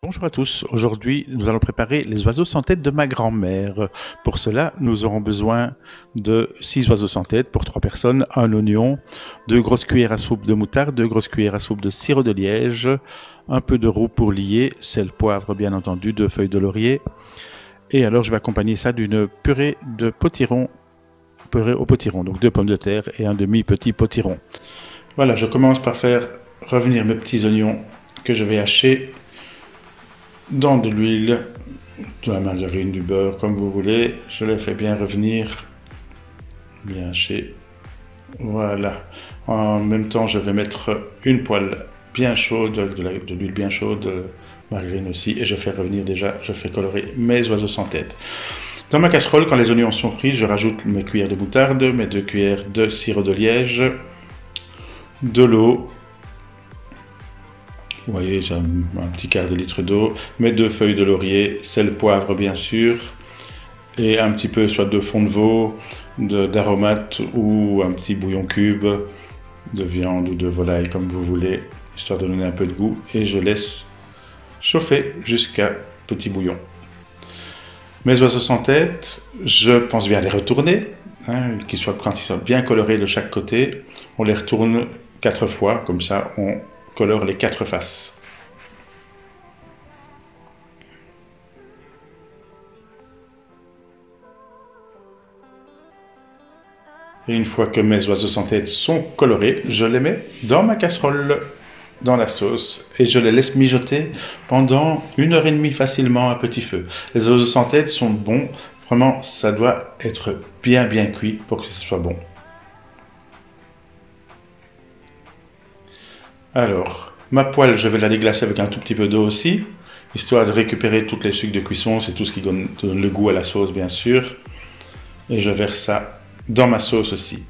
Bonjour à tous, aujourd'hui nous allons préparer les oiseaux sans tête de ma grand-mère. Pour cela, nous aurons besoin de 6 oiseaux sans tête pour 3 personnes, un oignon, 2 grosses cuillères à soupe de moutarde, 2 grosses cuillères à soupe de sirop de liège, un peu de roux pour lier, sel, poivre bien entendu, 2 feuilles de laurier. Et alors je vais accompagner ça d'une purée de potiron, purée au potiron, donc 2 pommes de terre et un demi-petit potiron. Voilà, je commence par faire revenir mes petits oignons que je vais hacher dans de l'huile, de la margarine, du beurre, comme vous voulez. Je les fais bien revenir, bien haché. Voilà. En même temps, je vais mettre une poêle bien chaude, avec de l'huile bien chaude, de margarine aussi, et je fais revenir déjà, je fais colorer mes oiseaux sans tête. Dans ma casserole, quand les oignons sont frits, je rajoute mes cuillères de moutarde, mes 2 cuillères de sirop de liège, de l'eau. Vous voyez, j'ai un petit quart de litre d'eau, mes 2 feuilles de laurier, sel, poivre bien sûr, et un petit peu soit de fond de veau, d'aromates ou un petit bouillon cube de viande ou de volaille comme vous voulez, histoire de donner un peu de goût, et je laisse chauffer jusqu'à petit bouillon. Mes oiseaux sans tête, je pense bien les retourner, quand ils soient bien colorés de chaque côté. On les retourne 4 fois, comme ça on colore les 4 faces. Et une fois que mes oiseaux sans tête sont colorés, je les mets dans ma casserole, dans la sauce, et je les laisse mijoter pendant 1h30 facilement à petit feu. Les oiseaux sans tête sont bons, vraiment ça doit être bien cuit pour que ce soit bon. Alors, ma poêle, je vais la déglacer avec un tout petit peu d'eau aussi, histoire de récupérer toutes les sucres de cuisson, c'est tout ce qui donne le goût à la sauce bien sûr. Et je verse ça dans ma sauce aussi.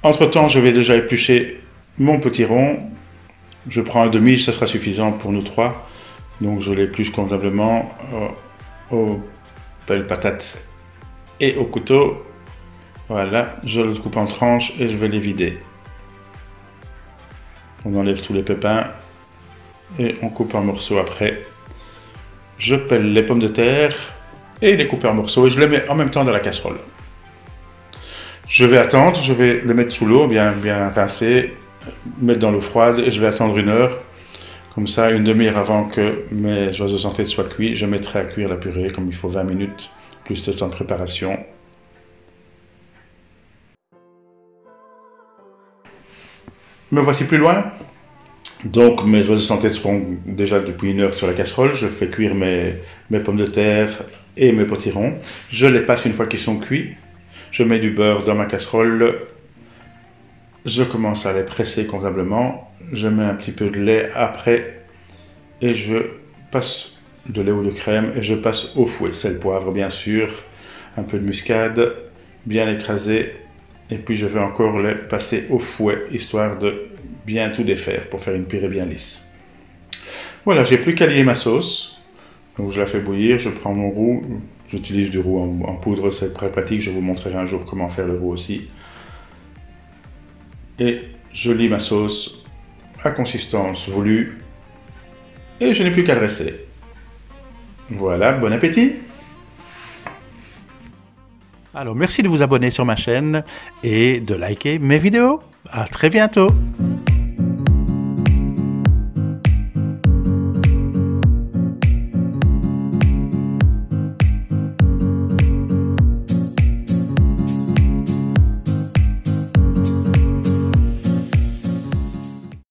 Entre-temps, je vais déjà éplucher mon potiron. Je prends un demi, ça sera suffisant pour nous 3. Donc je l'épluche convenablement au pelle patate et au couteau. Voilà, je le coupe en tranches et je vais les vider. On enlève tous les pépins et on coupe en morceaux après. Je pèle les pommes de terre et les coupe en morceaux et je les mets en même temps dans la casserole. Je vais attendre, je vais les mettre sous l'eau, bien rincer, mettre dans l'eau froide et je vais attendre 1 heure. Comme ça, une demi-heure avant que mes oiseaux sans tête soient cuits, je mettrai à cuire la purée, comme il faut 20 minutes, plus de temps de préparation. Me voici plus loin. Donc mes oiseaux sans tête seront déjà depuis 1 heure sur la casserole. Je fais cuire mes pommes de terre et mes potirons. Je les passe une fois qu'ils sont cuits. Je mets du beurre dans ma casserole. Je commence à les presser convenablement. Je mets un petit peu de lait après. Et je passe de lait ou de crème. Et je passe au fouet. Sel, poivre bien sûr. Un peu de muscade. Bien écrasé. Et puis je vais encore les passer au fouet, histoire de bien tout défaire pour faire une purée bien lisse. Voilà, j'ai plus qu'à lier ma sauce. Donc je la fais bouillir, je prends mon roux. J'utilise du roux en poudre, c'est très pratique. Je vous montrerai un jour comment faire le roux aussi. Et je lie ma sauce à consistance voulue. Et je n'ai plus qu'à dresser. Voilà, bon appétit! Alors merci de vous abonner sur ma chaîne et de liker mes vidéos. À très bientôt.